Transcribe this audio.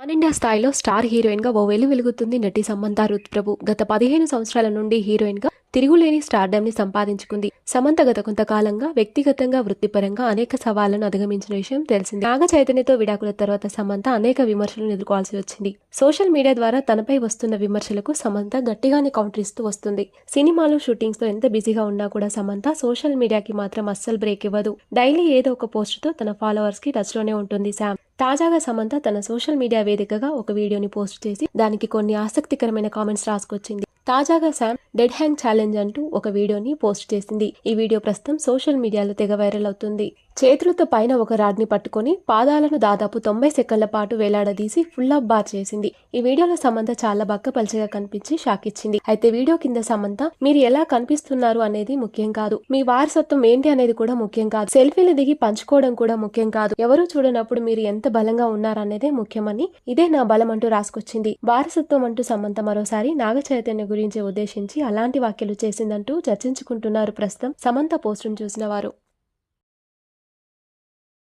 Pan India స్థాయిలో star heroine గా ఓ వెలుగుతుంది నటి సమంత రుత్ ప్రభు. గత 15 సంవత్సరాల నుండి హీరోయిన్ గా తిరుగులేని స్టార్డమ్ ని సంపాదించుకుంది. సమంత గత కొంతకాలంగా వ్యక్తిగతంగా వృత్తిపరంగా అనేక సవాళ్లను అధిగమించిన విషయం తెలిసింది. నాగ చైతన్యతో విడాకుల తర్వాత సమంత అనేక విమర్శలను ఎదుర్కోవాల్సి వచ్చింది. సోషల్ మీడియా ద్వారా తనపై వస్తున్న విమర్శలకు సమంత గట్టిగానే కౌంటర్ ఇస్తూ వస్తుంది. సినిమాలు షూటింగ్స్ తో ఎంత బిజీగా ఉన్నా కూడా సమంత సోషల్ మీడియాకి మాత్రం అస్సలు బ్రేక్ ఇవ్వదు. డైలీ ఏదో ఒక పోస్ట్ తో తన ఫాలోవర్స్ కి టచ్ లోనే ఉంటుంది శామ్. తాజాగా సమంత తన సోషల్ మీడియా వేదికగా ఒక వీడియోని పోస్ట్ చేసి దానికి కొన్ని ఆసక్తికరమైన కామెంట్స్ రాసుకొచ్చింది. తాజాగా శామ్ డెడ్ హ్యాంగ్ ఛాలెంజ్ అంటూ ఒక వీడియోని పోస్ట్ చేసింది. ఈ వీడియో ప్రస్తుతం సోషల్ మీడియాలో తెగ వైరల్ అవుతుంది. చేతులతో పైన ఒక రాడ్ ని పట్టుకొని పాదాలను దాదాపు 90 సెకండ్ల పాటు వేలాడదీసి ఫుల్ ఆఫ్ బార్ చేసింది. ఈ వీడియోలో సమంత చాలా బక్కపల్చగా కనిపించి షాక్ ఇచ్చింది. అయితే వీడియో కింద సమంత మీరు ఎలా కనిపిస్తున్నారు అనేది ముఖ్యం కాదు, మీ వారసత్వం ఏంటి అనేది కూడా ముఖ్యం కాదు, సెల్ఫీలు దిగి పంచుకోవడం కూడా ముఖ్యం కాదు, ఎవరూ చూడనప్పుడు మీరు ఎంత బలంగా ఉన్నారనేదే ముఖ్యమని ఇదే నా బలం అంటూ రాసుకొచ్చింది. వారసత్వం అంటూ సమంత మరోసారి నాగ చైతన్య గురించి ఉద్దేశించి అలాంటి వ్యాఖ్యలు చేసిందంటూ చర్చించుకుంటున్నారు ప్రస్తుతం సమంత పోస్టును చూసిన వారు.